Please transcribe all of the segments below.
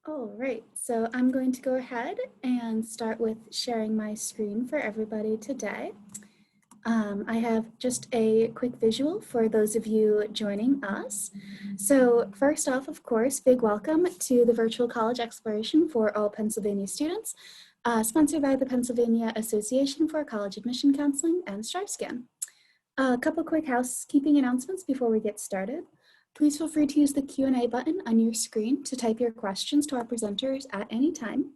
All right, so I'm going to go ahead and start with sharing my screen for everybody today. I have just a quick visual for those of you joining us. So first off, of course, big welcome to the Virtual College Exploration for all Pennsylvania students, sponsored by the Pennsylvania Association for College Admission Counseling and StriveScan. A couple quick housekeeping announcements before we get started. Please feel free to use the Q&A button on your screen to type your questions to our presenters at any time.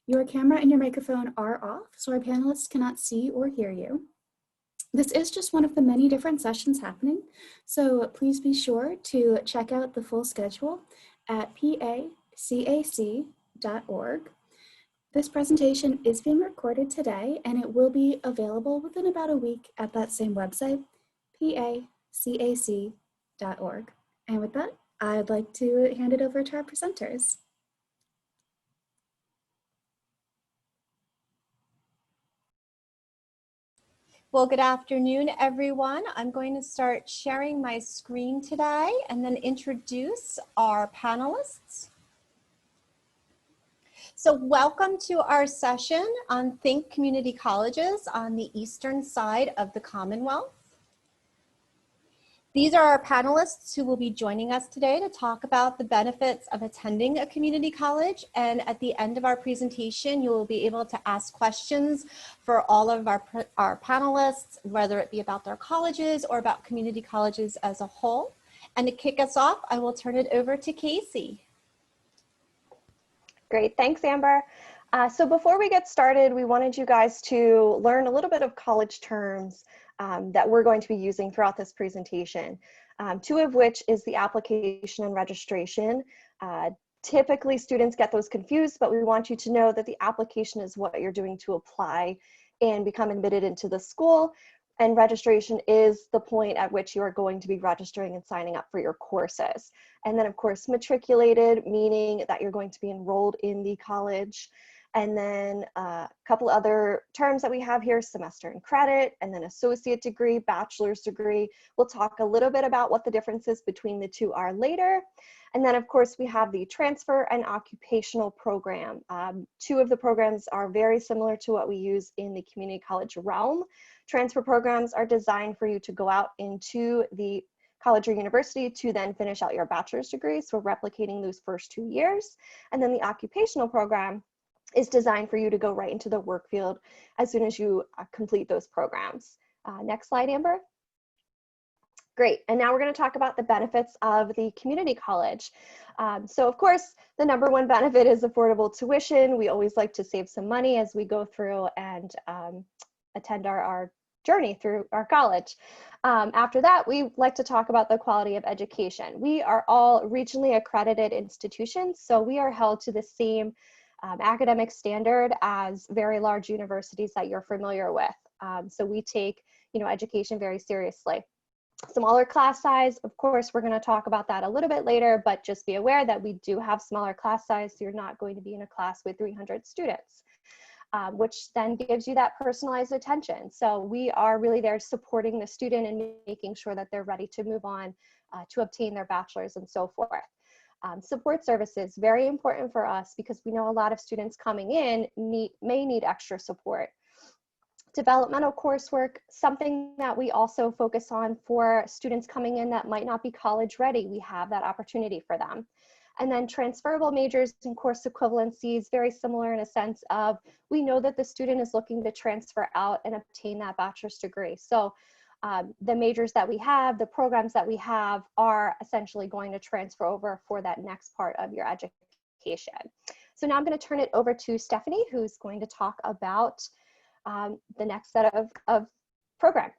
Your camera and your microphone are off, so our panelists cannot see or hear you. This is just one of the many different sessions happening, so please be sure to check out the full schedule at pacac.org. This presentation is being recorded today, and it will be available within about a week at that same website, pacac.org. And with that, I'd like to hand it over to our presenters. Well, good afternoon, everyone. I'm going to start sharing my screen today and then introduce our panelists. So welcome to our session on Think Community Colleges on the eastern side of the Commonwealth. These are our panelists who will be joining us today to talk about the benefits of attending a community college. And at the end of our presentation, you will be able to ask questions for all of our panelists, whether it be about their colleges or about community colleges as a whole. And to kick us off, I will turn it over to Casey. Great, thanks, Amber. So before we get started, we wanted you guys to learn a little bit of college terms that we're going to be using throughout this presentation, two of which is the application and registration. Typically, students get those confused, but we want you to know that the application is what you're doing to apply and become admitted into the school, and registration is the point at which you are going to be registering and signing up for your courses. And then, of course, matriculated, meaning that you're going to be enrolled in the college. And then a couple other terms that we have here, semester and credit, and then associate degree, bachelor's degree. We'll talk a little bit about what the differences between the two are later. And then, of course, we have the transfer and occupational program. Two of the programs are very similar to what we use in the community college realm. Transfer programs are designed for you to go out into the college or university to then finish out your bachelor's degree. So we're replicating those first 2 years. And then the occupational program is designed for you to go right into the work field as soon as you complete those programs. Next slide, Amber. Great, and now we're going to talk about the benefits of the community college. So of course, the number one benefit is affordable tuition. We always like to save some money as we go through and attend our journey through our college. After that, we like to talk about the quality of education. We are all regionally accredited institutions, so we are held to the same academic standard as very large universities that you're familiar with. So we take, education very seriously. Smaller class size, of course, we're going to talk about that a little bit later, but just be aware that we do have smaller class size, so you're not going to be in a class with 300 students, which then gives you that personalized attention. So we are really there supporting the student and making sure that they're ready to move on to obtain their bachelor's and so forth. Support services, very important for us because we know a lot of students coming in may need extra support. Developmental coursework, something that we also focus on for students coming in that might not be college ready. We have that opportunity for them. And then transferable majors and course equivalencies, very similar in a sense of we know that the student is looking to transfer out and obtain that bachelor's degree. So the majors that we have, the programs that we have are essentially going to transfer over for that next part of your education. So now I'm going to turn it over to Stephanie, who's going to talk about the next set of program.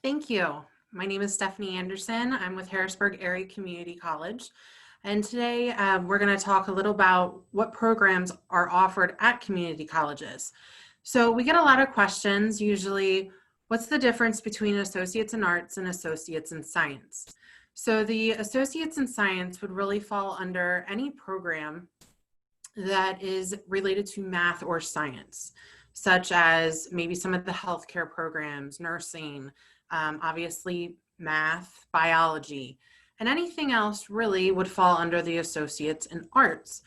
Thank you. My name is Stephanie Anderson. I'm with Harrisburg Area Community College. And today we're going to talk a little about what programs are offered at community colleges. So we get a lot of questions, usually, what's the difference between associates in arts and associates in science? So the associates in science would really fall under any program that is related to math or science, such as maybe some of the healthcare programs, nursing, obviously math, biology. and anything else really would fall under the associates in arts.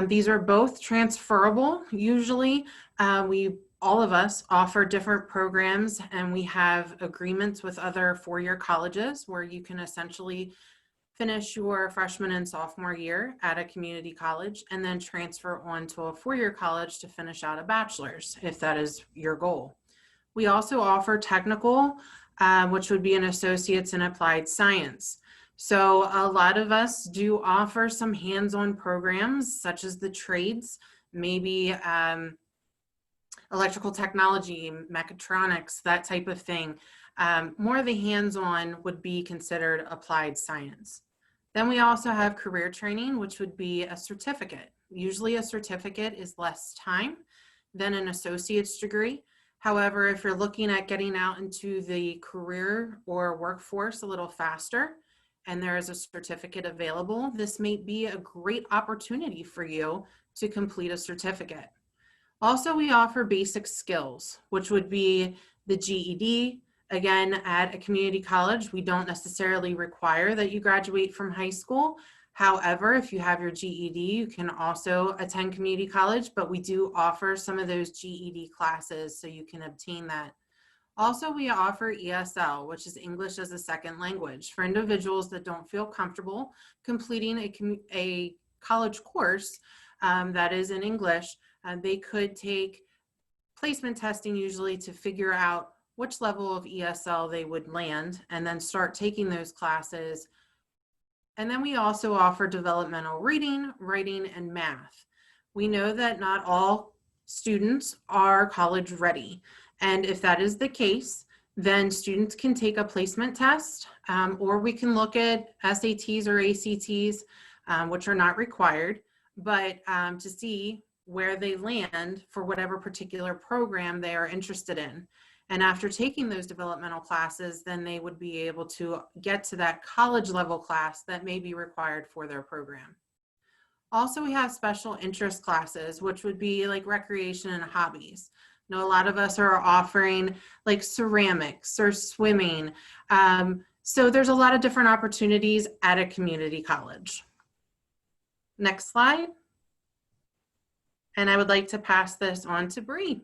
These are both transferable. Usually all of us offer different programs, and we have agreements with other four-year colleges where you can essentially finish your freshman and sophomore year at a community college and then transfer on to a four-year college to finish out a bachelor's if that is your goal. We also offer technical, which would be an associate's in applied science. So a lot of us do offer some hands-on programs such as the trades, maybe electrical technology, mechatronics, that type of thing. More of the hands-on would be considered applied science. Then we also have career training, which would be a certificate. Usually a certificate is less time than an associate's degree. However, if you're looking at getting out into the career or workforce a little faster, and there is a certificate available, this may be a great opportunity for you to complete a certificate. Also, we offer basic skills, which would be the GED. Again, at a community college, we don't necessarily require that you graduate from high school. However, if you have your GED, you can also attend community college, but we do offer some of those GED classes so you can obtain that. Also, we offer ESL, which is English as a Second Language, for individuals that don't feel comfortable completing a college course that is in English. They could take placement testing usually to figure out which level of ESL they would land and then start taking those classes. And then we also offer developmental reading, writing, and math. We know that not all students are college ready. And if that is the case, then students can take a placement test, or we can look at SATs or ACTs, which are not required, but to see where they land for whatever particular program they are interested in. And after taking those developmental classes, then they would be able to get to that college level class that may be required for their program. Also, we have special interest classes, which would be like recreation and hobbies. Now, a lot of us are offering like ceramics or swimming. So there's a lot of different opportunities at a community college. Next slide. And I would like to pass this on to Bree.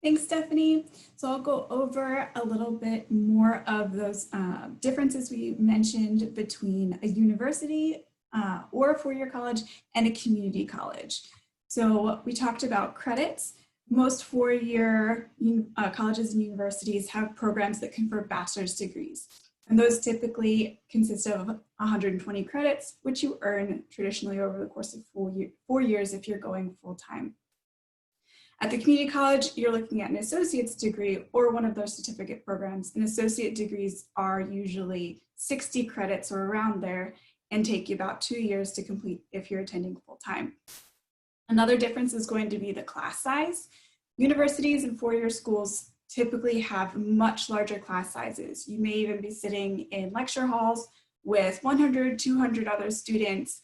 Thanks, Stephanie. So I'll go over a little bit more of those differences we mentioned between a university or a four-year college and a community college. So we talked about credits. Most four-year colleges and universities have programs that confer bachelor's degrees. And those typically consist of 120 credits, which you earn traditionally over the course of 4 years if you're going full-time. At the community college, you're looking at an associate's degree or one of those certificate programs. And associate degrees are usually 60 credits or around there and take you about 2 years to complete if you're attending full-time. Another difference is going to be the class size. Universities and four-year schools typically have much larger class sizes. You may even be sitting in lecture halls with 100, 200 other students,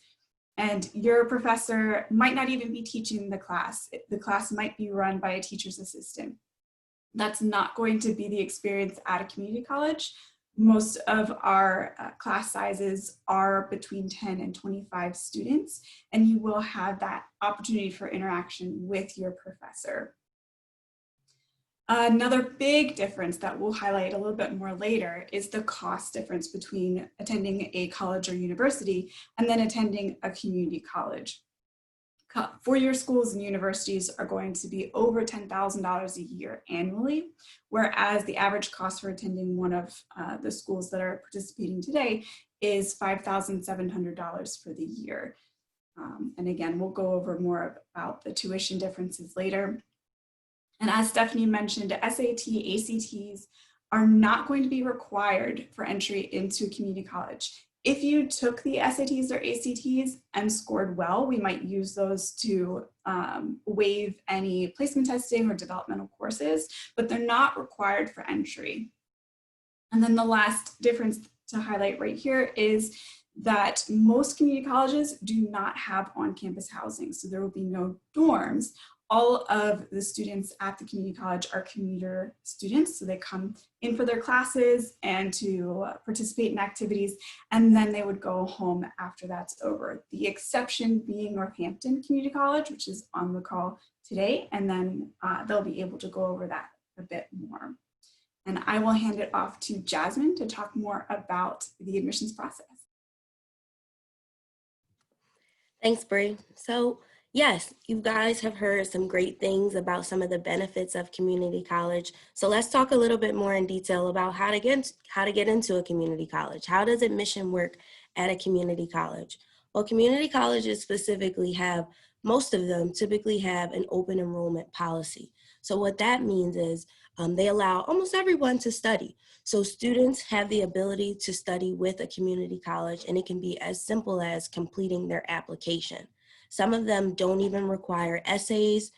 and your professor might not even be teaching the class. The class might be run by a teacher's assistant. That's not going to be the experience at a community college. Most of our class sizes are between 10 and 25 students, and you will have that opportunity for interaction with your professor. Another big difference that we'll highlight a little bit more later is the cost difference between attending a college or university and then attending a community college. Four-year schools and universities are going to be over $10,000 a year annually, whereas the average cost for attending one of the schools that are participating today is $5,700 for the year. And again, we'll go over more about the tuition differences later. And as Stephanie mentioned, SAT, ACTs are not going to be required for entry into a community college. If you took the SATs or ACTs and scored well, we might use those to waive any placement testing or developmental courses, but they're not required for entry. And then the last difference to highlight right here is that most community colleges do not have on-campus housing, so there will be no dorms. all of the students at the community college are commuter students. So they come in for their classes and to participate in activities, and then they would go home after that's over. The exception being Northampton Community College, which is on the call today, and then they'll be able to go over that a bit more. And I will hand it off to Jasmine to talk more about the admissions process. Thanks, Bree. So yes, you guys have heard some great things about some of the benefits of community college. So let's talk a little bit more in detail about how to get into a community college. How does admission work at a community college? Well, community colleges specifically most of them typically have an open enrollment policy. So what that means is they allow almost everyone to study. So students have the ability to study with a community college, and it can be as simple as completing their application. Some of them don't even require essays,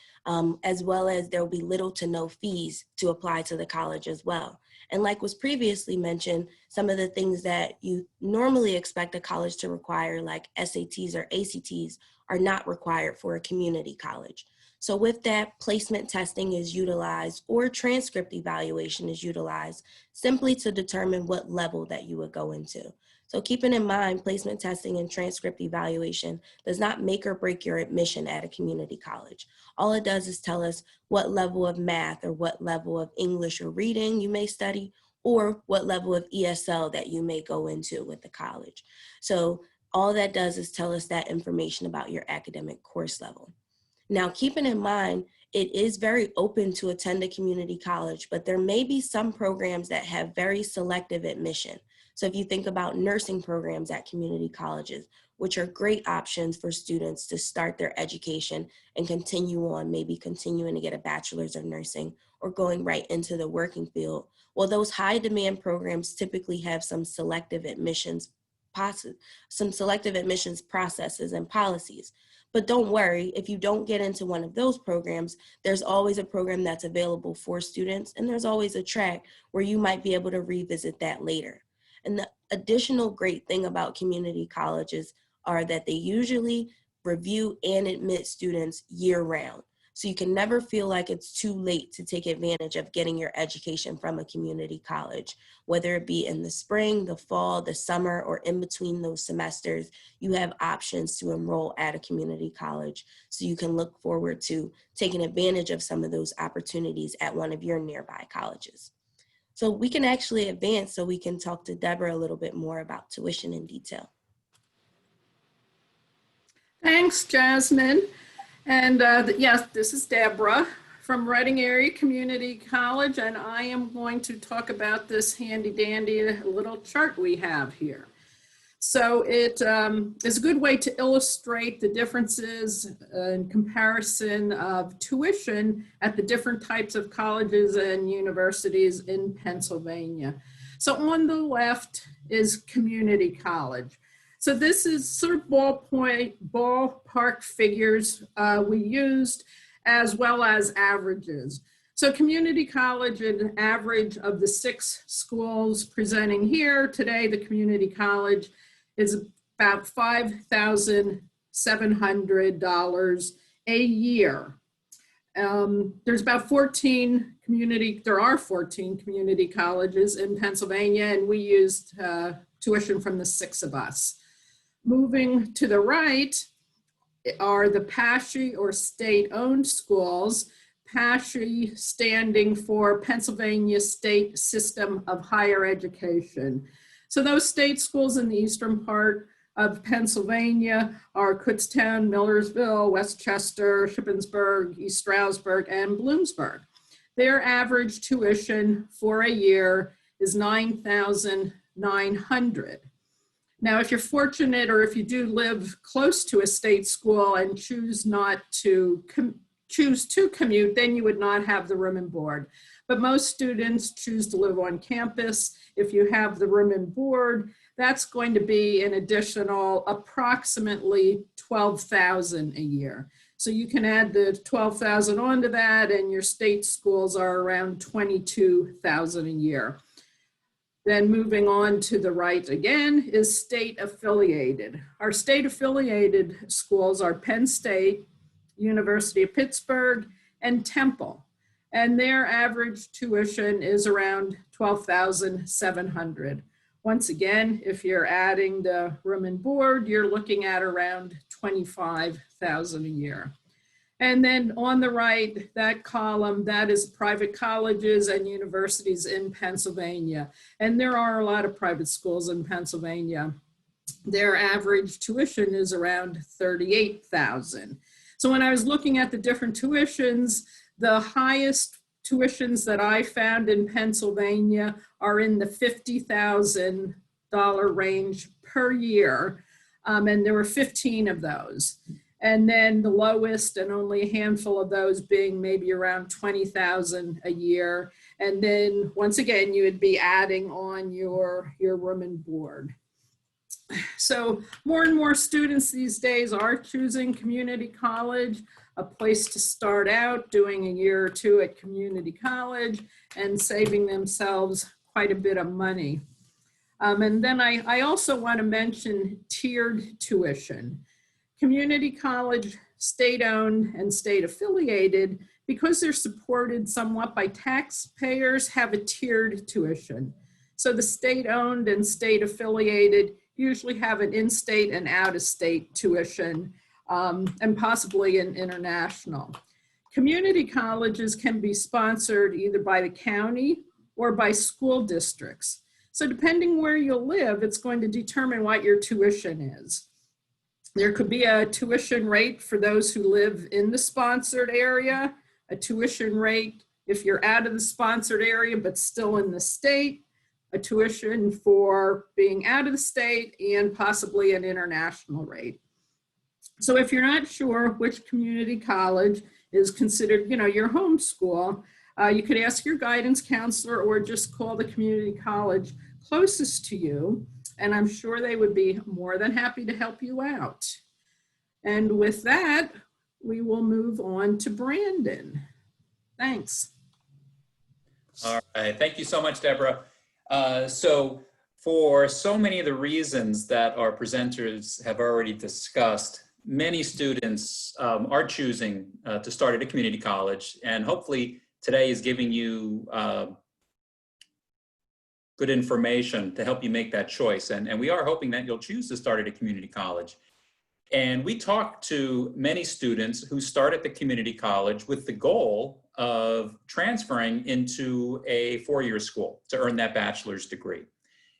as well as there will be little to no fees to apply to the college as well. And like was previously mentioned, some of the things that you normally expect a college to require, like SATs or ACTs, are not required for a community college. So with that, placement testing is utilized, or transcript evaluation is utilized, simply to determine what level that you would go into. So keeping in mind, placement testing and transcript evaluation does not make or break your admission at a community college. All it does is tell us what level of math or what level of English or reading you may study, or what level of ESL that you may go into with the college. So all that does is tell us that information about your academic course level. Now, keeping in mind, it is very open to attend a community college, but there may be some programs that have very selective admission. So if you think about nursing programs at community colleges, which are great options for students to start their education and continue on, maybe continuing to get a bachelor's of nursing or going right into the working field. Well, those high demand programs typically have some selective admissions processes and policies. But don't worry, if you don't get into one of those programs, there's always a program that's available for students, and there's always a track where you might be able to revisit that later. And the additional great thing about community colleges are that they usually review and admit students year-round. So you can never feel like it's too late to take advantage of getting your education from a community college, whether it be in the spring, the fall, the summer, or in between those semesters. You have options to enroll at a community college, so you can look forward to taking advantage of some of those opportunities at one of your nearby colleges. So we can actually advance so we can talk to Deborah a little bit more about tuition in detail. Thanks, Jasmine. And yes, this is Deborah from Reading Area Community College, and I am going to talk about this handy dandy little chart we have here. So it is a good way to illustrate the differences in comparison of tuition at the different types of colleges and universities in Pennsylvania. So on the left is community college. So this is sort of ballpark figures we used, as well as averages. So community college, an average of the 6 schools presenting here today, the community college is about $5,700 a year. There's about 14 community colleges in Pennsylvania, and we used tuition from the 6 of us. Moving to the right are the PACAC, or state-owned schools. PACAC standing for Pennsylvania State System of Higher Education. So those state schools in the eastern part of Pennsylvania are Kutztown, Millersville, Westchester, Shippensburg, East Stroudsburg, and Bloomsburg. Their average tuition for a year is $9,900. Now, if you're fortunate, or if you do live close to a state school and choose to commute, then you would not have the room and board. But most students choose to live on campus. If you have the room and board, that's going to be an additional approximately $12,000 a year. So you can add the $12,000 onto that, and your state schools are around $22,000 a year. Then moving on to the right again is state affiliated. Our state affiliated schools are Penn State, University of Pittsburgh, and Temple. And their average tuition is around $12,700. Once again, if you're adding the room and board, you're looking at around $25,000 a year. And then on the right, that column, that is private colleges and universities in Pennsylvania. And there are a lot of private schools in Pennsylvania. Their average tuition is around $38,000. So when I was looking at the different tuitions, the highest tuitions that I found in Pennsylvania are in the $50,000 range per year. And there were 15 of those. And then the lowest, and only a handful of those, being maybe around $20,000 a year. And then once again, you would be adding on your room and board. So more and more students these days are choosing community college, a place to start out, doing a year or two at community college and saving themselves quite a bit of money. And then I also want to mention tiered tuition. Community college, state-owned and state-affiliated, because they're supported somewhat by taxpayers, have a tiered tuition. So the state-owned and state-affiliated usually have an in-state and out-of-state tuition, and possibly an international. Community colleges can be sponsored either by the county or by school districts. So depending where you live, it's going to determine what your tuition is. There could be a tuition rate for those who live in the sponsored area, a tuition rate if you're out of the sponsored area but still in the state, a tuition for being out of the state, and possibly an international rate. So if you're not sure which community college is considered, your home school, you could ask your guidance counselor or just call the community college closest to you, and I'm sure they would be more than happy to help you out. And with that, we will move on to Brandon. Thanks. All right, thank you so much, Deborah. So for so many of the reasons that our presenters have already discussed, many students are choosing to start at a community college, and hopefully today is giving you good information to help you make that choice. And we are hoping that you'll choose to start at a community college. And we talked to many students who start at the community college with the goal of transferring into a four-year school to earn that bachelor's degree.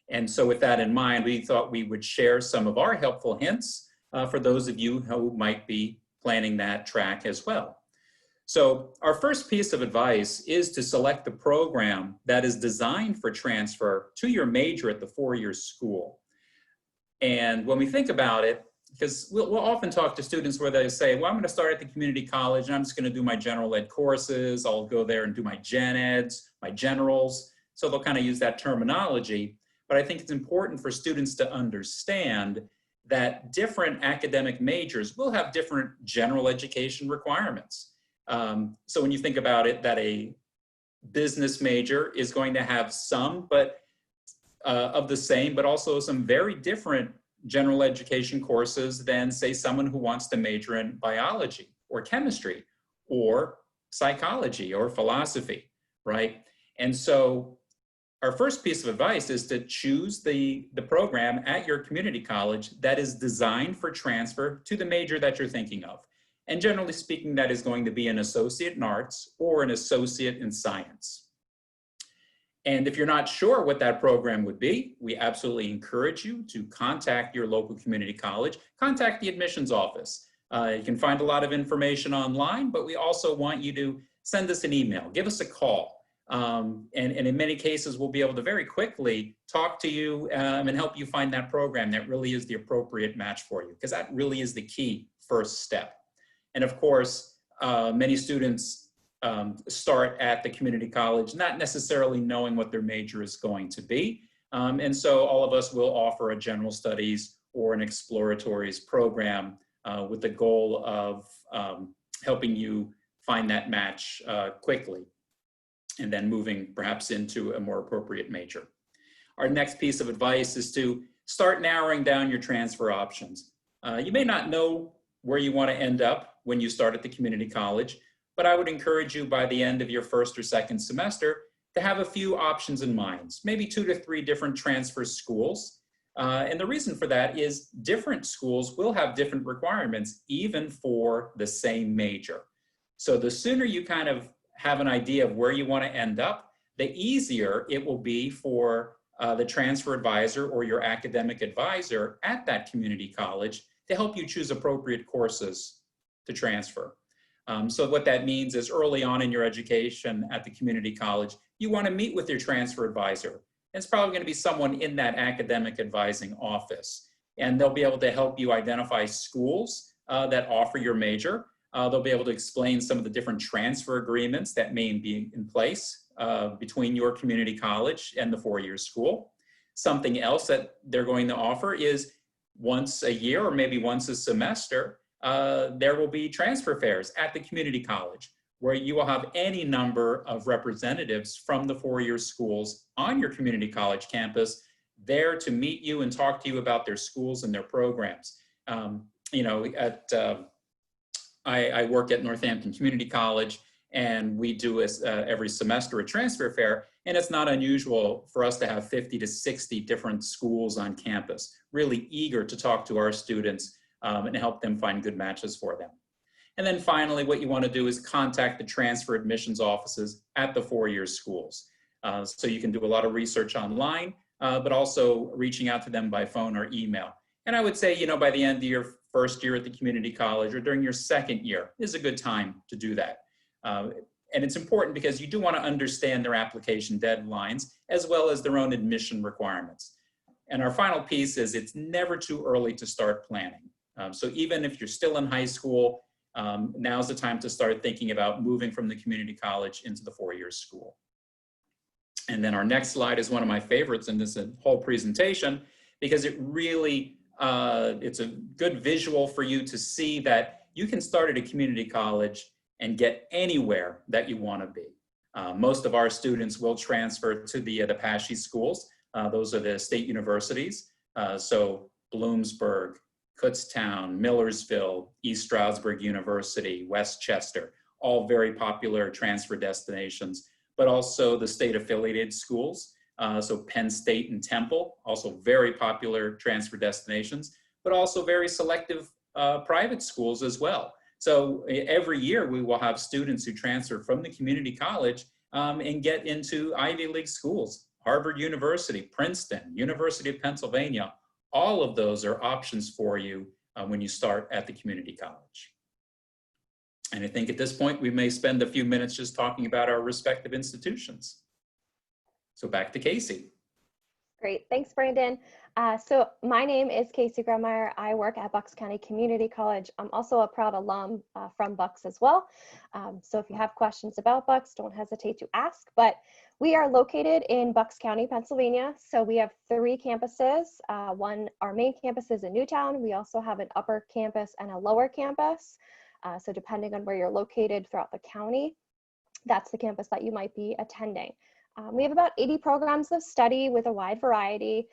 And so with that in mind, we thought we would share some of our helpful hints for those of you who might be planning that track as well. So our first piece of advice is to select the program that is designed for transfer to your major at the four-year school. And when we think about it, because we'll often talk to students where they say, well, I'm going to start at the community college and I'm just going to do my general ed courses. I'll go there and do my gen eds, my generals. So they'll kind of use that terminology. But I think it's important for students to understand that different academic majors will have different general education requirements. So when you think about it, that a business major is going to have some of the same, but also some very different general education courses than, say, someone who wants to major in biology or chemistry or psychology or philosophy, right? And so our first piece of advice is to choose the program at your community college that is designed for transfer to the major that you're thinking of. And generally speaking, that is going to be an associate in arts or an associate in science. And if you're not sure what that program would be, we absolutely encourage you to contact your local community college, contact the admissions office. You can find a lot of information online, but we also want you to send us an email, give us a call. And in many cases, we'll be able to very quickly talk to you and help you find that program that really is the appropriate match for you, because that really is the key first step. And of course, many students start at the community college not necessarily knowing what their major is going to be. And so all of us will offer a general studies or an exploratories program with the goal of helping you find that match quickly and then moving perhaps into a more appropriate major. Our next piece of advice is to start narrowing down your transfer options. You may not know where you want to end up when you start at the community college, but I would encourage you by the end of your first or second semester to have a few options in mind, maybe 2 to 3 different transfer schools. And the reason for that is different schools will have different requirements, even for the same major. So the sooner you kind of have an idea of where you want to end up, the easier it will be for the transfer advisor or your academic advisor at that community college to help you choose appropriate courses to transfer. So what that means is early on in your education at the community college, you want to meet with your transfer advisor. It's probably going to be someone in that academic advising office, and they'll be able to help you identify schools that offer your major. They'll be able to explain some of the different transfer agreements that may be in place between your community college and the 4-year school. Something else that they're going to offer is once a year or maybe once a semester, there will be transfer fairs at the community college where you will have any number of representatives from the 4-year schools on your community college campus there to meet you and talk to you about their schools and their programs. You know, I work at Northampton Community College, and we do every semester a transfer fair, and it's not unusual for us to have 50 to 60 different schools on campus, really eager to talk to our students and help them find good matches for them. And then finally, what you want to do is contact the transfer admissions offices at the 4-year schools. So you can do a lot of research online, but also reaching out to them by phone or email. And I would say, you know, by the end of your first year at the community college or during your second year is a good time to do that. And it's important because you do want to understand their application deadlines as well as their own admission requirements. And our final piece is it's never too early to start planning. So even if you're still in high school, now's the time to start thinking about moving from the community college into the 4-year school. And then our next slide is one of my favorites in this whole presentation because it really, it's a good visual for you to see that you can start at a community college and get anywhere that you want to be. Most of our students will transfer to the PACAC schools. Those are the state universities. So Bloomsburg, Kutztown, Millersville, East Stroudsburg University, Westchester, all very popular transfer destinations, but also the state affiliated schools. So Penn State and Temple, also very popular transfer destinations, but also very selective private schools as well. So every year we will have students who transfer from the community college and get into Ivy League schools, Harvard University, Princeton, University of Pennsylvania. All of those are options for you when you start at the community college. And I think at this point, we may spend a few minutes just talking about our respective institutions. So back to Casey. Great, thanks, Brandon. So my name is Casey Grummeyer. I work at Bucks County Community College. I'm also a proud alum from Bucks as well. So if you have questions about Bucks, don't hesitate to ask. But we are located in Bucks County, Pennsylvania. So we have 3 campuses. Our main campus is in Newtown. We also have an upper campus and a lower campus. So depending on where you're located throughout the county, that's the campus that you might be attending. We have about 80 programs of study with a wide variety.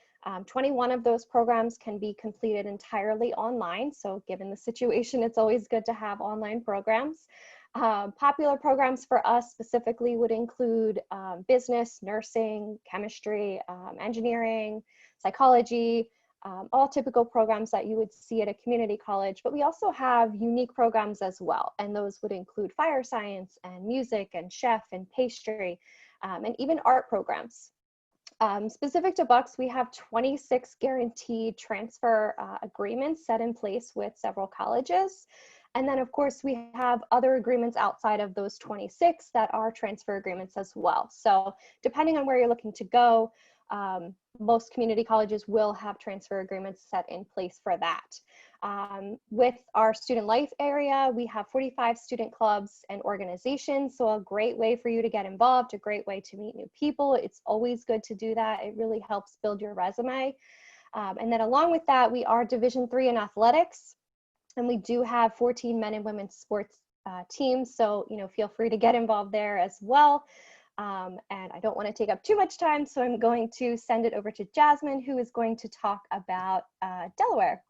21 of those programs can be completed entirely online. So given the situation, it's always good to have online programs. Popular programs for us specifically would include business, nursing, chemistry, engineering, psychology, all typical programs that you would see at a community college, but we also have unique programs as well. And those would include fire science and music and chef and pastry, and even art programs. Specific to Bucks, we have 26 guaranteed transfer agreements set in place with several colleges. And then of course we have other agreements outside of those 26 that are transfer agreements as well. So depending on where you're looking to go, most community colleges will have transfer agreements set in place for that. With our student life area, we have 45 student clubs and organizations. So a great way for you to get involved, a great way to meet new people. It's always good to do that. It really helps build your resume. And then along with that, we are Division III in athletics, and we do have 14 men and women's sports teams. So, you know, feel free to get involved there as well. And I don't want to take up too much time, so I'm going to send it over to Jasmine, who is going to talk about Delaware.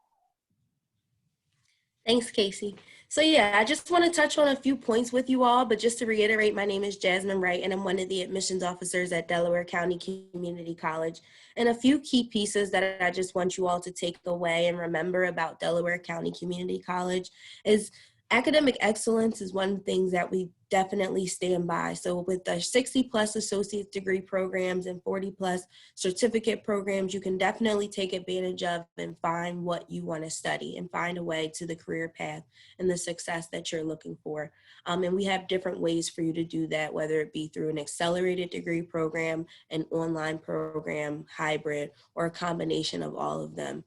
Thanks, Casey. So yeah, I just want to touch on a few points with you all, but just to reiterate, my name is Jasmine Wright, and I'm one of the admissions officers at Delaware County Community College. And a few key pieces that I just want you all to take away and remember about Delaware County Community College is academic excellence is one of the things that we definitely stand by. So with the 60+ associate degree programs and 40+ certificate programs, you can definitely take advantage of and find what you want to study and find a way to the career path and the success that you're looking for. And we have different ways for you to do that, whether it be through an accelerated degree program, an online program, hybrid, or a combination of all of them.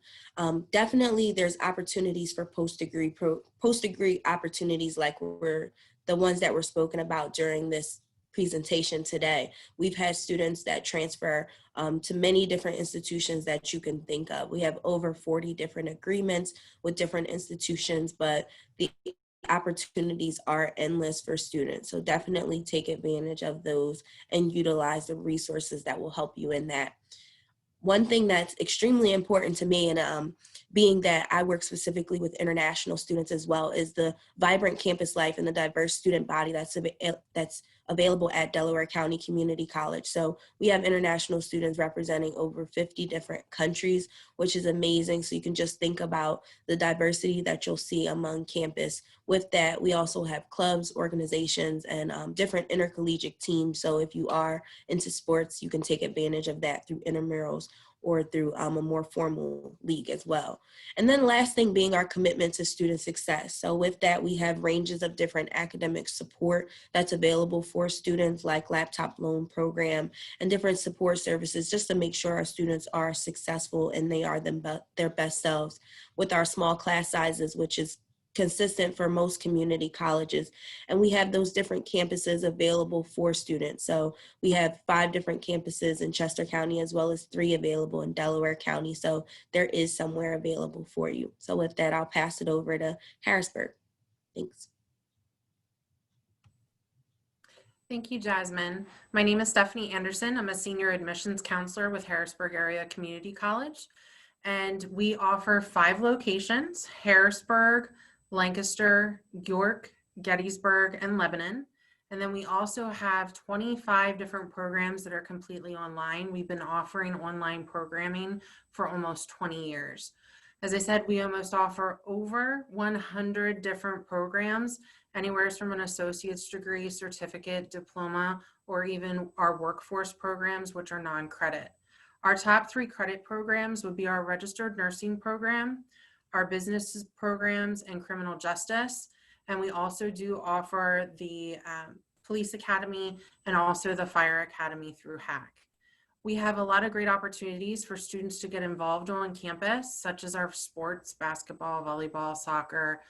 Definitely there's opportunities for post-degree opportunities like the ones that were spoken about during this presentation today. We've had students that transfer to many different institutions that you can think of. We have over 40 different agreements with different institutions, but the opportunities are endless for students. So definitely take advantage of those and utilize the resources that will help you in that. One thing that's extremely important to me, and being that I work specifically with international students as well, is the vibrant campus life and the diverse student body that's available at Delaware County Community College. So we have international students representing over 50 different countries, which is amazing. So you can just think about the diversity that you'll see among campus. With that, we also have clubs, organizations, and different intercollegiate teams. So if you are into sports, you can take advantage of that through intramurals or through a more formal league as well. And then last thing being our commitment to student success. So with that, we have ranges of different academic support that's available for students, like laptop loan program and different support services, just to make sure our students are successful and they are their best selves, with our small class sizes, which is consistent for most community colleges. And we have those different campuses available for students. So we have 5 different campuses in Chester County, as well as 3 available in Delaware County. So there is somewhere available for you. So with that, I'll pass it over to Harrisburg. Thanks. Thank you, Jasmine. My name is Stephanie Anderson. I'm a senior admissions counselor with Harrisburg Area Community College. And we offer 5 locations: Harrisburg, Lancaster, York, Gettysburg, and Lebanon. And then we also have 25 different programs that are completely online. We've been offering online programming for almost 20 years. As I said, we almost offer over 100 different programs, anywhere from an associate's degree, certificate, diploma, or even our workforce programs, which are non-credit. Our top 3 credit programs would be our registered nursing program, our business programs, and criminal justice. And we also do offer the police academy and also the fire academy through HAC. We have a lot of great opportunities for students to get involved on campus, such as our sports, basketball, volleyball, soccer,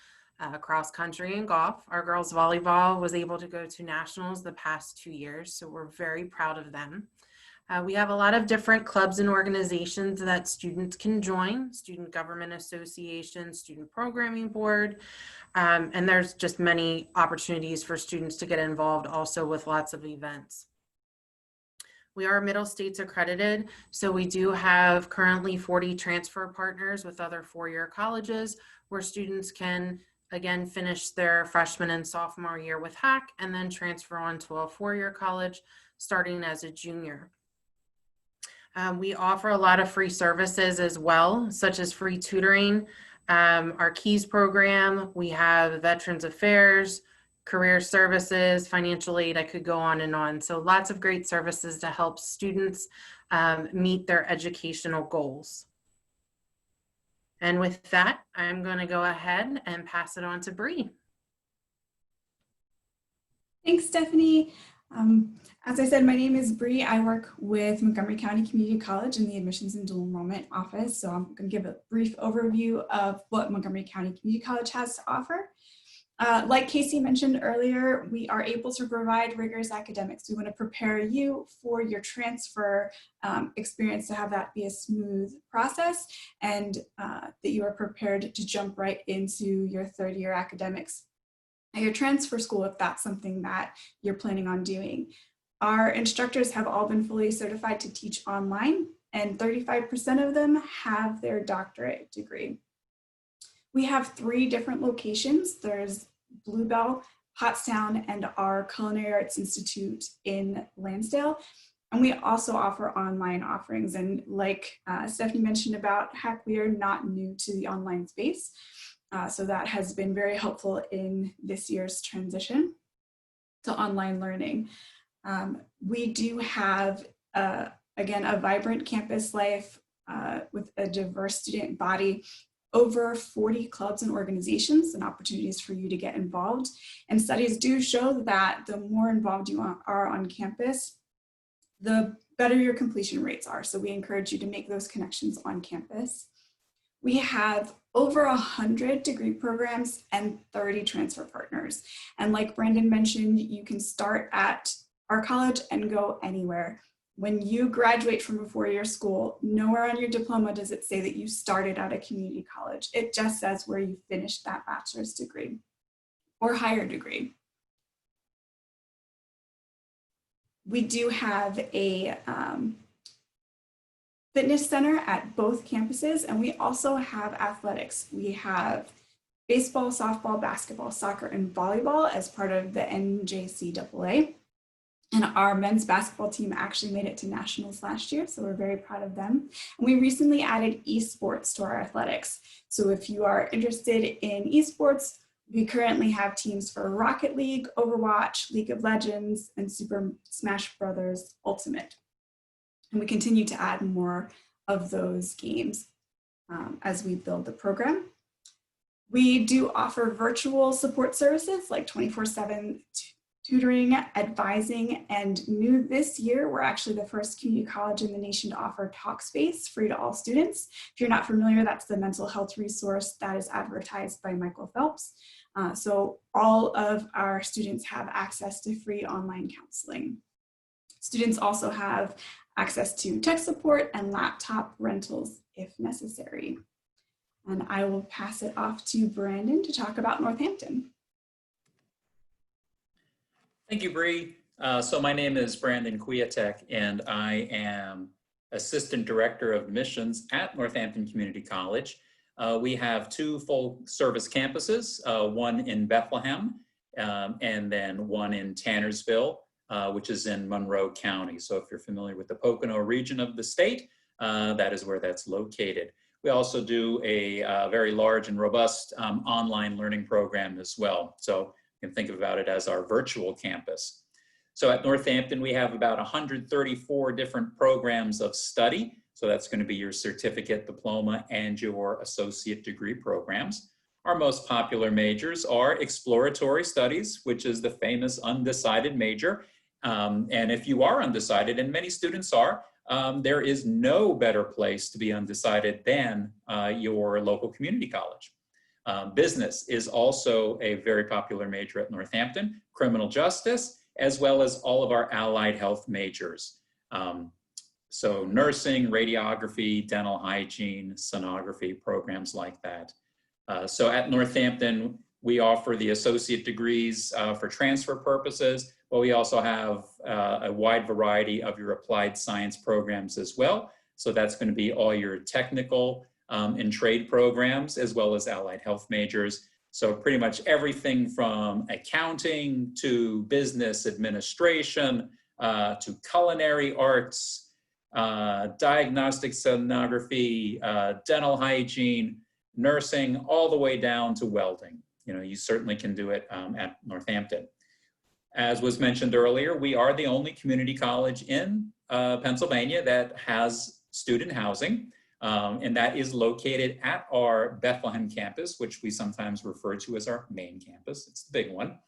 cross country, and golf. Our girls volleyball was able to go to nationals the past 2 years, so we're very proud of them. We have a lot of different clubs and organizations that students can join: Student Government Association, Student Programming Board, and there's just many opportunities for students to get involved, also with lots of events. We are Middle States accredited, so we do have currently 40 transfer partners with other 4-year colleges where students can, again, finish their freshman and sophomore year with HAC and then transfer on to a 4-year college starting as a junior. We offer a lot of free services as well, such as free tutoring, our KEYS program. We have Veterans Affairs, career services, financial aid. I could go on and on. So lots of great services to help students meet their educational goals. And with that, I'm going to go ahead and pass it on to Bree. Thanks, Stephanie. As I said, my name is Bree. I work with Montgomery County Community College in the Admissions and Dual Enrollment Office. So I'm going to give a brief overview of what Montgomery County Community College has to offer. Like Casey mentioned earlier, we are able to provide rigorous academics. We want to prepare you for your transfer experience, to have that be a smooth process, and that you are prepared to jump right into your 3rd-year academics at your transfer school if that's something that you're planning on doing. Our instructors have all been fully certified to teach online, and 35% of them have their doctorate degree. We have 3 different locations. There's Bluebell, Pottstown, and our Culinary Arts Institute in Lansdale. And we also offer online offerings. And like Stephanie mentioned about HAC, we are not new to the online space. So that has been very helpful in this year's transition to online learning. We do have, again, a vibrant campus life with a diverse student body, over 40 clubs and organizations and opportunities for you to get involved. And studies do show that the more involved you are on campus, the better your completion rates are. So we encourage you to make those connections on campus. We have over 100 degree programs and 30 transfer partners. And like Brandon mentioned, you can start at our college and go anywhere. When you graduate from a 4-year school, nowhere on your diploma does it say that you started at a community college. It just says where you finished that bachelor's degree or higher degree. We do have a fitness center at both campuses, and we also have athletics. We have baseball, softball, basketball, soccer, and volleyball as part of the NJCAA. And our men's basketball team actually made it to nationals last year, so we're very proud of them. And we recently added esports to our athletics. So if you are interested in esports, we currently have teams for Rocket League, Overwatch, League of Legends, and Super Smash Bros. Ultimate. And we continue to add more of those games as we build the program. We do offer virtual support services like 24/7 tutoring, advising, and new this year, we're actually the first community college in the nation to offer Talkspace free to all students. If you're not familiar, that's the mental health resource that is advertised by Michael Phelps. So all of our students have access to free online counseling. Students also have access to tech support and laptop rentals if necessary. And I will pass it off to Brandon to talk about Northampton. Thank you, Bree. So my name is Brandon Kwiatek, and I am Assistant Director of Admissions at Northampton Community College. We have 2 full-service campuses, one in Bethlehem and then one in Tannersville, which is in Monroe County. So if you're familiar with the Pocono region of the state, that is where that's located. We also do a very large and robust online learning program as well. So you can think about it as our virtual campus. So at Northampton, we have about 134 different programs of study. So that's going to be your certificate, diploma, and your associate degree programs. Our most popular majors are exploratory studies, which is the famous undecided major. And if you are undecided, and many students are, there is no better place to be undecided than your local community college. Business is also a very popular major at Northampton, criminal justice, as well as all of our allied health majors. So nursing, radiography, dental hygiene, sonography, programs like that. So at Northampton, we offer the associate degrees for transfer purposes, but we also have a wide variety of your applied science programs as well. So that's going to be all your technical and trade programs, as well as allied health majors. So pretty much everything from accounting to business administration to culinary arts, diagnostic sonography, dental hygiene, nursing, all the way down to welding. You know, you certainly can do it at Northampton. As was mentioned earlier, we are the only community college in Pennsylvania that has student housing. And that is located at our Bethlehem campus, which we sometimes refer to as our main campus. It's the big one.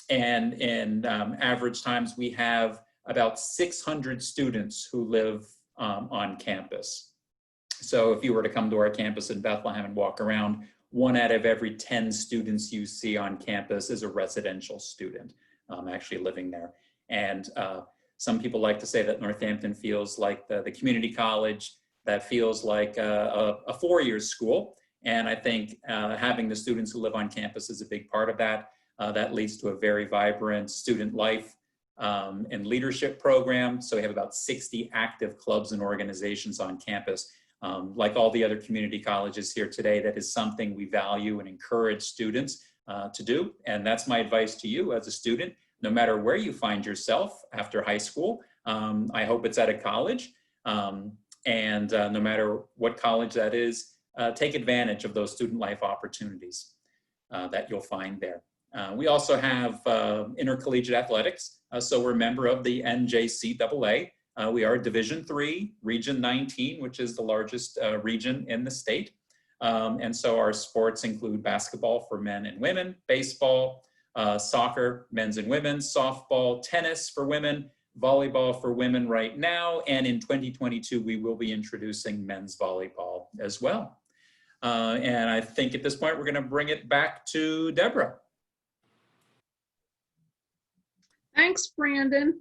And in average times, we have about 600 students who live on campus. So if you were to come to our campus in Bethlehem and walk around, 1 out of every 10 students you see on campus is a residential student actually living there. And some people like to say that Northampton feels like the community college that feels like a 4-year school. And I think having the students who live on campus is a big part of that. That leads to a very vibrant student life and leadership program. So we have about 60 active clubs and organizations on campus. Like all the other community colleges here today, that is something we value and encourage students to do. And that's my advice to you as a student, no matter where you find yourself after high school. I hope it's at a college. And no matter what college that is, take advantage of those student life opportunities that you'll find there. We also have intercollegiate athletics. So we're a member of the NJCAA. We are Division III, Region 19, which is the largest region in the state. And so our sports include basketball for men and women, baseball, soccer, men's and women's, softball, tennis for women, volleyball for women right now. And in 2022, we will be introducing men's volleyball as well. And I think at this point, we're going to bring it back to Deborah. Thanks, Brandon.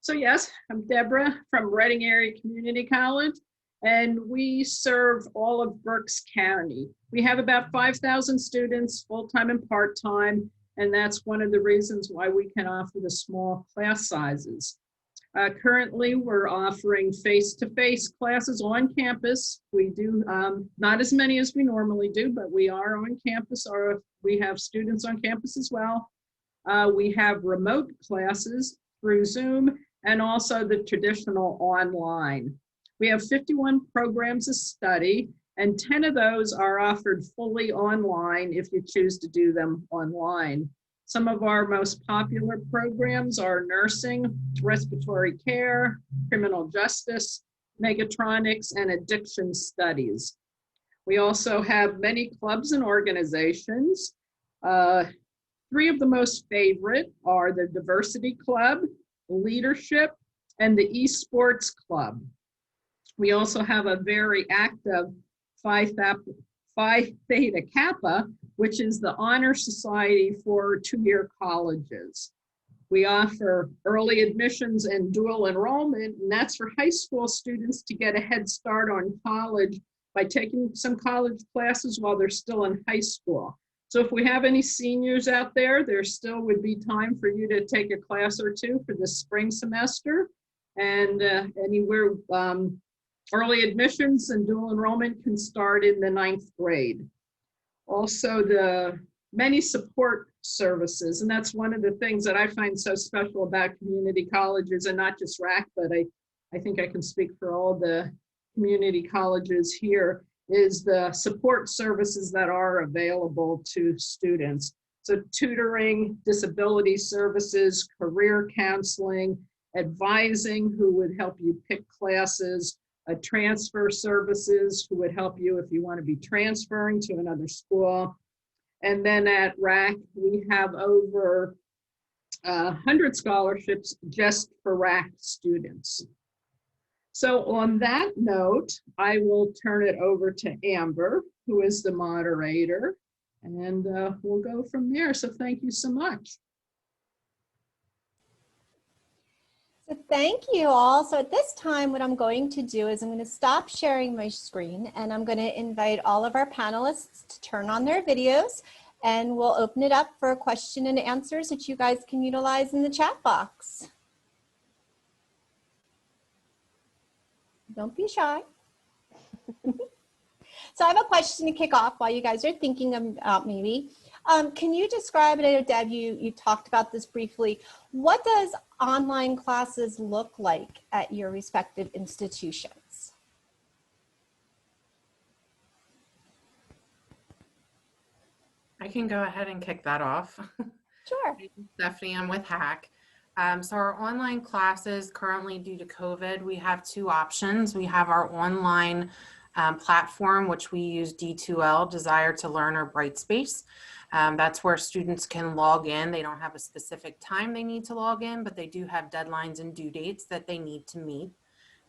So yes, I'm Deborah from Reading Area Community College, and we serve all of Berks County. We have about 5,000 students, full-time and part-time, and that's one of the reasons why we can offer the small class sizes. Currently, we're offering face-to-face classes on campus. We do not as many as we normally do, but we are on campus, or we have students on campus as well. We have remote classes through Zoom and also the traditional online. We have 51 programs of study, and 10 of those are offered fully online if you choose to do them online. Some of our most popular programs are nursing, respiratory care, criminal justice, mechatronics, and addiction studies. We also have many clubs and organizations. Three of the most favorite are the Diversity Club, Leadership, and the Esports Club. We also have a very active Phi Theta Kappa, which is the honor society for two-year colleges. We offer early admissions and dual enrollment, and that's for high school students to get a head start on college by taking some college classes while they're still in high school. So if we have any seniors out there, there still would be time for you to take a class or two for the spring semester. And anywhere, early admissions and dual enrollment can start in the 9th grade. Also, the many support services, and that's one of the things that I find so special about community colleges, and not just RAC, but I think I can speak for all the community colleges here, is the support services that are available to students. So tutoring, disability services, career counseling, advising, who would help you pick classes, transfer services, who would help you if you want to be transferring to another school. And then at RAC, we have over 100 scholarships just for RAC students. So on that note, I will turn it over to Amber, who is the moderator, and we'll go from there. So thank you so much. So thank you all. So at this time, what I'm going to do is I'm going to stop sharing my screen, and I'm going to invite all of our panelists to turn on their videos, and we'll open it up for question and answers that you guys can utilize in the chat box. Don't be shy. So I have a question to kick off while you guys are thinking about maybe. Can you describe, and I know Deb, you talked about this briefly, what does online classes look like at your respective institutions? I can go ahead and kick that off. Sure. Stephanie, I'm with HAC. So our online classes currently, due to COVID, we have two options. We have our online platform, which we use D2L, Desire to Learn, or Brightspace. That's where students can log in. They don't have a specific time they need to log in, but they do have deadlines and due dates that they need to meet.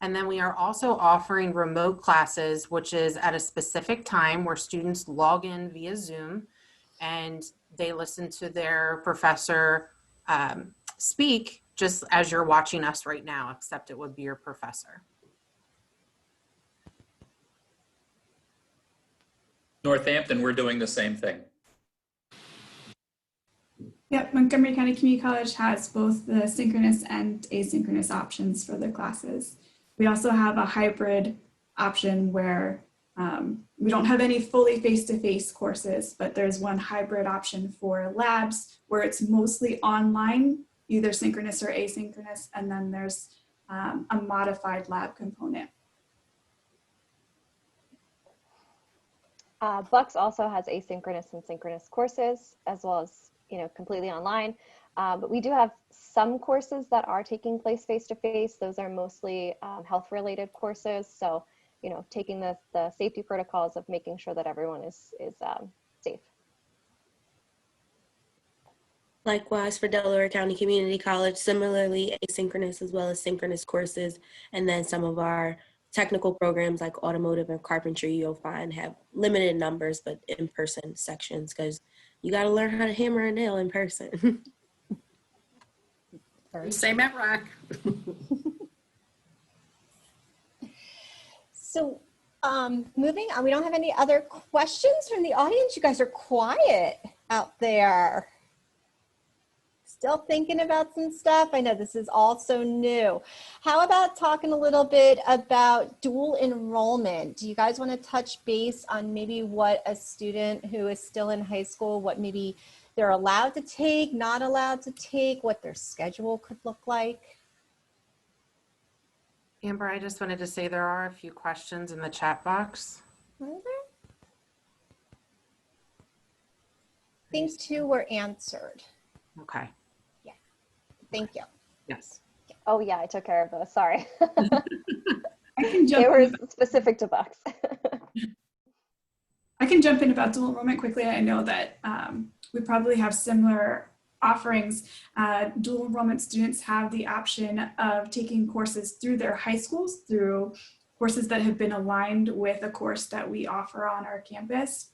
And then we are also offering remote classes, which is at a specific time where students log in via Zoom and they listen to their professor speak, just as you're watching us right now, except it would be your professor. Northampton, we're doing the same thing. Yep, Montgomery County Community College has both the synchronous and asynchronous options for their classes. We also have a hybrid option where we don't have any fully face-to-face courses, but there's one hybrid option for labs where it's mostly online, either synchronous or asynchronous, and then there's a modified lab component. Bucks also has asynchronous and synchronous courses, as well as, you know, completely online. But we do have some courses that are taking place face-to-face. Those are mostly health-related courses. So, you know, taking the safety protocols of making sure that everyone is safe. Likewise, for Delaware County Community College, similarly asynchronous as well as synchronous courses. And then some of our technical programs like automotive and carpentry, you'll find have limited numbers, but in-person sections, because you got to learn how to hammer a nail in person. Same at RAC. So moving on, we don't have any other questions from the audience. You guys are quiet out there. Still thinking about some stuff. I know this is all so new. How about talking a little bit about dual enrollment? Do you guys want to touch base on maybe what a student who is still in high school, what maybe they're allowed to take, not allowed to take, what their schedule could look like? Amber, I just wanted to say there are a few questions in the chat box. Are there? I think two were answered. Okay. Yeah. Thank you. Yes. Oh yeah, I took care of those, sorry. I can jump They were in. specific to Bucks. I can jump in about dual enrollment quickly. I know that we probably have similar offerings. Dual enrollment students have the option of taking courses through their high schools, through courses that have been aligned with a course that we offer on our campus.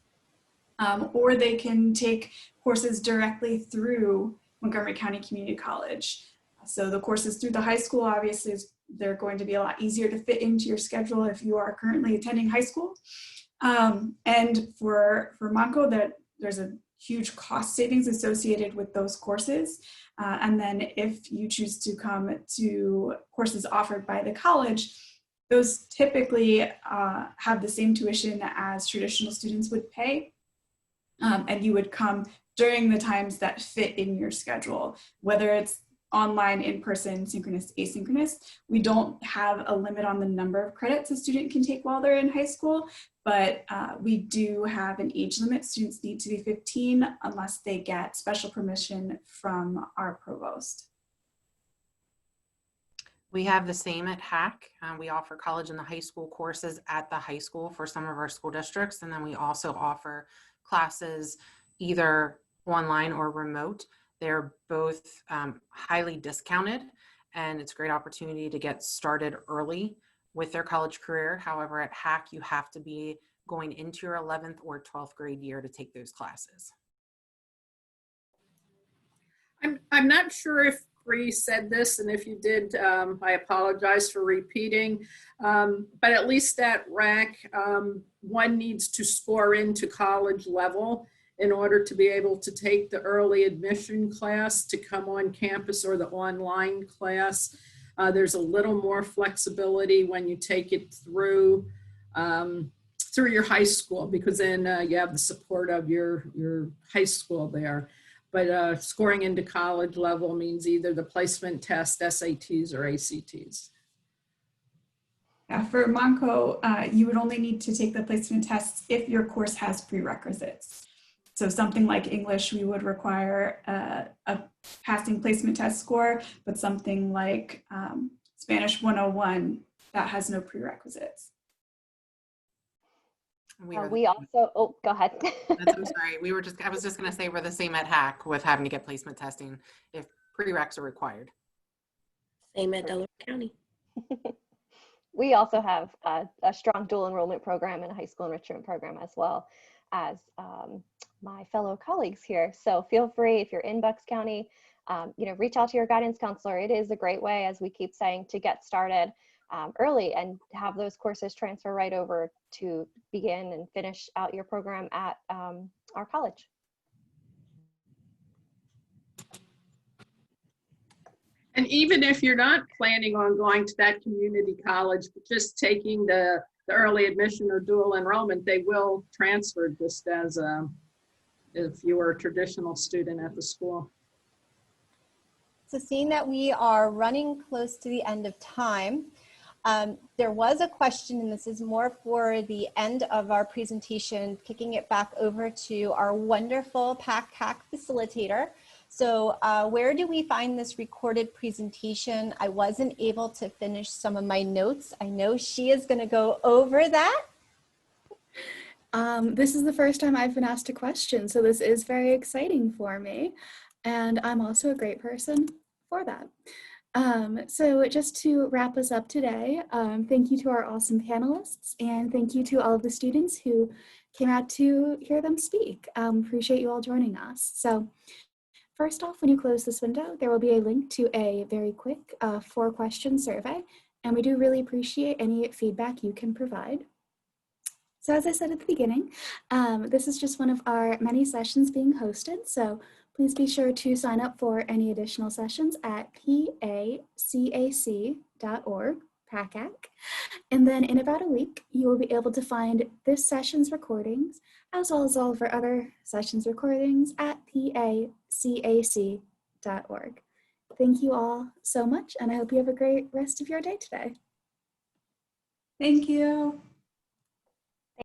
Or they can take courses directly through Montgomery County Community College. So the courses through the high school, obviously, they're going to be a lot easier to fit into your schedule if you are currently attending high school. And for Monco, there's a huge cost savings associated with those courses. And then if you choose to come to courses offered by the college, those typically have the same tuition as traditional students would pay. And you would come during the times that fit in your schedule, whether it's online, in-person, synchronous, asynchronous. We don't have a limit on the number of credits a student can take while they're in high school, but we do have an age limit. Students need to be 15 unless they get special permission from our provost. We have the same at HAC. We offer college and the high school courses at the high school for some of our school districts. And then we also offer classes either online or remote. They're both highly discounted, and it's a great opportunity to get started early with their college career. However, at HAC, you have to be going into your 11th or 12th grade year to take those classes. I'm not sure if Bree said this, and if you did, I apologize for repeating, but at least at RAC, one needs to score into college level in order to be able to take the early admission class to come on campus or the online class. There's a little more flexibility when you take it through your high school, because then you have the support of your high school there. But scoring into college level means either the placement test, SATs, or ACTs. Yeah, for Monco, you would only need to take the placement tests if your course has prerequisites. So something like English, we would require a passing placement test score, but something like Spanish 101, that has no prerequisites. We also, oh, go ahead. I'm sorry, I was just gonna say we're the same at HAC with having to get placement testing if prereqs are required. Same at Delaware County. We also have a strong dual enrollment program and a high school enrichment program, as well as my fellow colleagues here. So feel free, if you're in Bucks County, reach out to your guidance counselor. It is a great way, as we keep saying, to get started early and have those courses transfer right over to begin and finish out your program at our college. And even if you're not planning on going to that community college, but just taking the the early admission or dual enrollment, they will transfer just as if you were a traditional student at the school. So seeing that we are running close to the end of time, there was a question, and this is more for the end of our presentation, kicking it back over to our wonderful PACAC facilitator. So where do we find this recorded presentation? I wasn't able to finish some of my notes. I know she is going to go over that. This is the first time I've been asked a question, so this is very exciting for me. And I'm also a great person for that. So just to wrap us up today, thank you to our awesome panelists, and thank you to all of the students who came out to hear them speak. Appreciate you all joining us. So first off, when you close this window, there will be a link to a very quick 4-question survey, and we do really appreciate any feedback you can provide. So as I said at the beginning, this is just one of our many sessions being hosted, so please be sure to sign up for any additional sessions at pacac.org, PACAC. And then in about a week, you will be able to find this session's recordings, as well as all of our other sessions recordings at pacac.org. Thank you all so much, and I hope you have a great rest of your day today. Thank you.